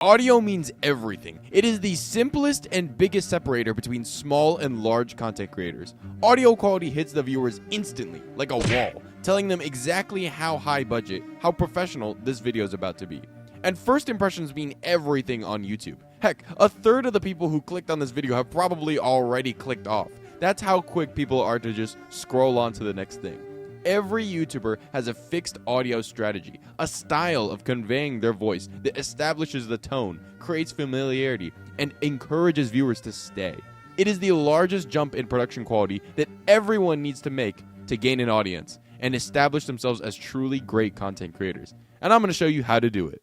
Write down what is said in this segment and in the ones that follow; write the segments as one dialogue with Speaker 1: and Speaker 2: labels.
Speaker 1: Audio means everything. It is the simplest and biggest separator between small and large content creators. Audio quality hits the viewers instantly, like a wall, telling them exactly how high budget, how professional this video is about to be. And first impressions mean everything on YouTube. Heck, a third of the people who clicked on this video have probably already clicked off. That's how quick people are to just scroll on to the next thing. Every YouTuber has a fixed audio strategy, a style of conveying their voice that establishes the tone, creates familiarity, and encourages viewers to stay. It is the largest jump in production quality that everyone needs to make to gain an audience and establish themselves as truly great content creators. And I'm going to show you how to do it.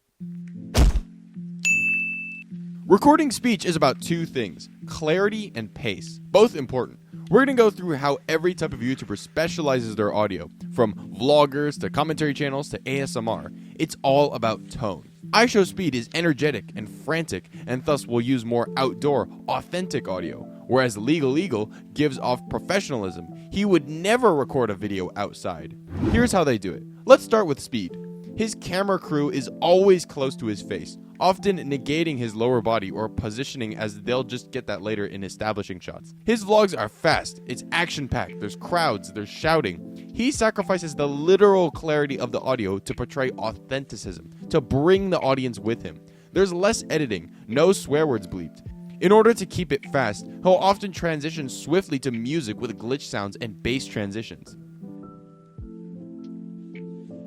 Speaker 1: Recording speech is about two things, clarity and pace, both important. We're going to go through how every type of YouTuber specializes their audio, from vloggers to commentary channels to ASMR. It's all about tone. iShowSpeed is energetic and frantic, and thus will use more outdoor, authentic audio, whereas Legal gives off professionalism. He would never record a video outside. Here's how they do it. Let's start with Speed. His camera crew is always close to his face, often negating his lower body or positioning, as they'll just get that later in establishing shots. His vlogs are fast, it's action-packed, there's crowds, there's shouting. He sacrifices the literal clarity of the audio to portray authenticism, to bring the audience with him. There's less editing, no swear words bleeped. In order to keep it fast, he'll often transition swiftly to music with glitch sounds and bass transitions.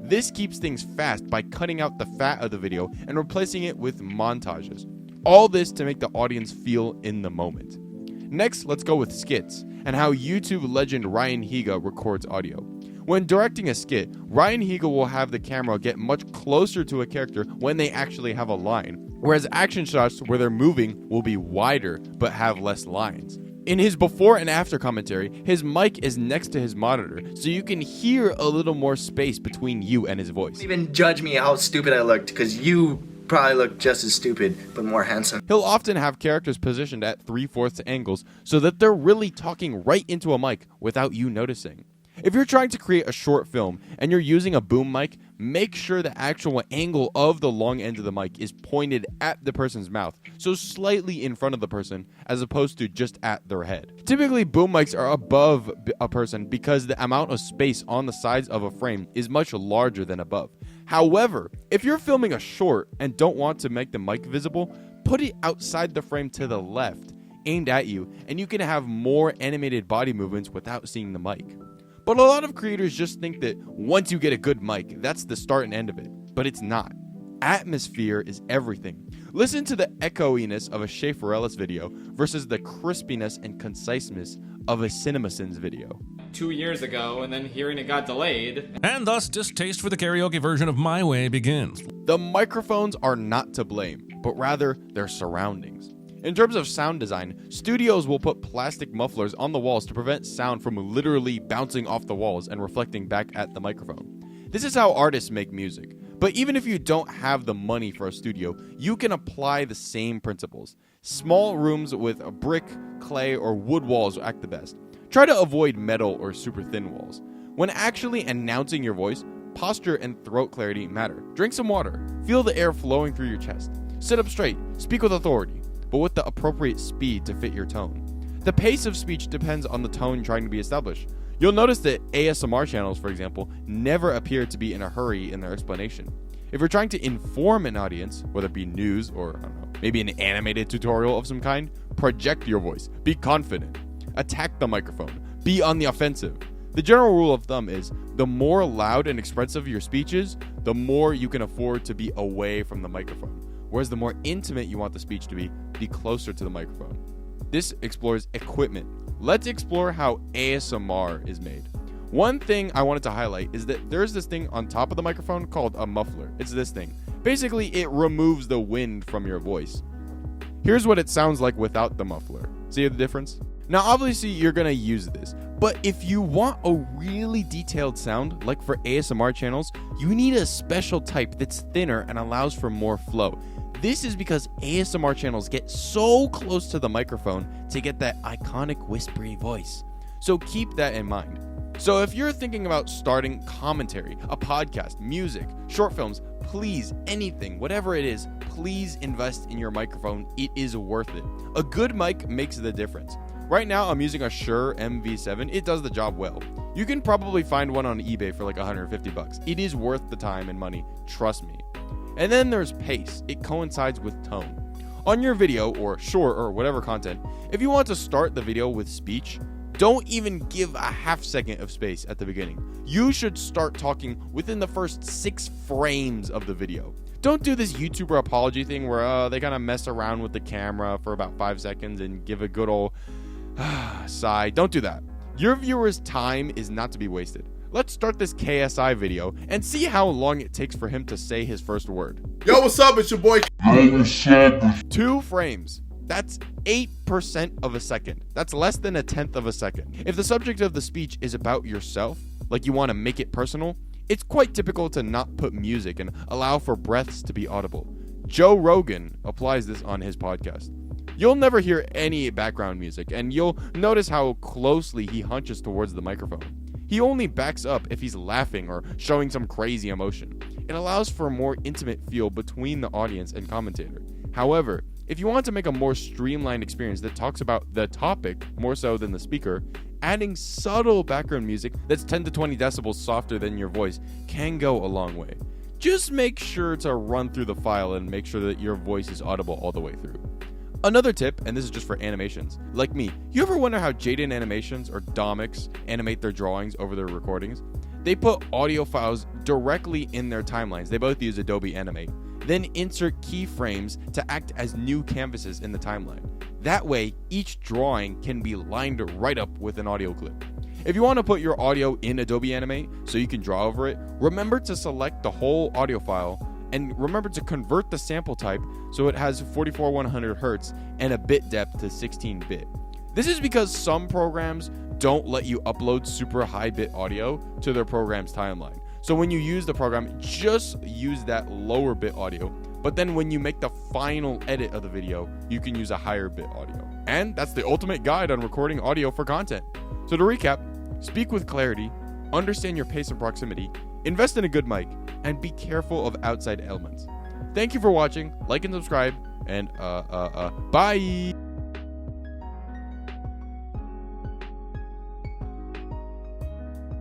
Speaker 1: This keeps things fast by cutting out the fat of the video and replacing it with montages. All this to make the audience feel in the moment. Next, let's go with skits and how YouTube legend Ryan Higa records audio. When directing a skit, Ryan Higa will have the camera get much closer to a character when they actually have a line, whereas action shots where they're moving will be wider but have less lines. In his before and after commentary, his mic is next to his monitor, so you can hear a little more space between you and his voice.
Speaker 2: Don't even judge me how stupid I looked, because you probably look just as stupid, but more handsome.
Speaker 1: He'll often have characters positioned at 3/4 angles so that they're really talking right into a mic without you noticing. If you're trying to create a short film and you're using a boom mic, make sure the actual angle of the long end of the mic is pointed at the person's mouth, so slightly in front of the person as opposed to just at their head. Typically, boom mics are above a person because the amount of space on the sides of a frame is much larger than above. However, if you're filming a short and don't want to make the mic visible, put it outside the frame to the left, aimed at you, and you can have more animated body movements without seeing the mic. But a lot of creators just think that once you get a good mic, that's the start and end of it. But it's not. Atmosphere is everything. Listen to the echoiness of a Schaefer Ellis video versus the crispiness and conciseness of a CinemaSins video.
Speaker 3: 2 years ago, and then hearing it got delayed.
Speaker 4: And thus, distaste for the karaoke version of My Way begins.
Speaker 1: The microphones are not to blame, but rather their surroundings. In terms of sound design, studios will put plastic mufflers on the walls to prevent sound from literally bouncing off the walls and reflecting back at the microphone. This is how artists make music. But even if you don't have the money for a studio, you can apply the same principles. Small rooms with a brick, clay, or wood walls act the best. Try to avoid metal or super thin walls. When actually announcing your voice, posture and throat clarity matter. Drink some water. Feel the air flowing through your chest. Sit up straight. Speak with authority, but with the appropriate speed to fit your tone. The pace of speech depends on the tone trying to be established. You'll notice that ASMR channels, for example, never appear to be in a hurry in their explanation. If you're trying to inform an audience, whether it be news or, I don't know, maybe an animated tutorial of some kind, project your voice. Be confident. Attack the microphone. Be on the offensive. The general rule of thumb is the more loud and expressive your speech is, the more you can afford to be away from the microphone. Whereas the more intimate you want the speech to be closer to the microphone. This explores equipment. Let's explore how ASMR is made. One thing I wanted to highlight is that there's this thing on top of the microphone called a muffler. It's this thing. Basically, it removes the wind from your voice. Here's what it sounds like without the muffler. See the difference? Now, obviously, you're going to use this. But if you want a really detailed sound, like for ASMR channels, you need a special type that's thinner and allows for more flow. This is because ASMR channels get so close to the microphone to get that iconic whispery voice. So keep that in mind. So if you're thinking about starting commentary, a podcast, music, short films, please, anything, whatever it is, please invest in your microphone. It is worth it. A good mic makes the difference. Right now, I'm using a Shure MV7. It does the job well. You can probably find one on eBay for like $150. It is worth the time and money, trust me. And then there's pace. It coincides with tone. On your video, or short, or whatever content, if you want to start the video with speech, don't even give a half second of space at the beginning. You should start talking within the first 6 frames of the video. Don't do this YouTuber apology thing where they kind of mess around with the camera for about 5 seconds and give a good old sigh. Don't do that. Your viewer's time is not to be wasted. Let's start this KSI video and see how long it takes for him to say his first word.
Speaker 5: Yo, what's up? It's your boy.
Speaker 1: 2 frames. That's 8% of a second. That's less than 1/10 of a second. If the subject of the speech is about yourself, like you want to make it personal, it's quite typical to not put music and allow for breaths to be audible. Joe Rogan applies this on his podcast. You'll never hear any background music, and you'll notice how closely he hunches towards the microphone. He only backs up if he's laughing or showing some crazy emotion. It allows for a more intimate feel between the audience and commentator. However, if you want to make a more streamlined experience that talks about the topic more so than the speaker, adding subtle background music that's 10 to 20 decibels softer than your voice can go a long way. Just make sure to run through the file and make sure that your voice is audible all the way through. Another tip, and this is just for animations, like me, you ever wonder how Jaden Animations or Domix animate their drawings over their recordings? They put audio files directly in their timelines. They both use Adobe Animate. Then insert keyframes to act as new canvases in the timeline. That way, each drawing can be lined right up with an audio clip. If you want to put your audio in Adobe Animate so you can draw over it, remember to select the whole audio file and remember to convert the sample type so it has 44/100 Hz and a bit depth to 16-bit. This is because some programs don't let you upload super high bit audio to their program's timeline. So when you use the program, just use that lower bit audio. But then when you make the final edit of the video, you can use a higher bit audio. And that's the ultimate guide on recording audio for content. So to recap, speak with clarity, understand your pace and proximity, invest in a good mic, and be careful of outside elements. Thank you for watching. Like and subscribe, and bye!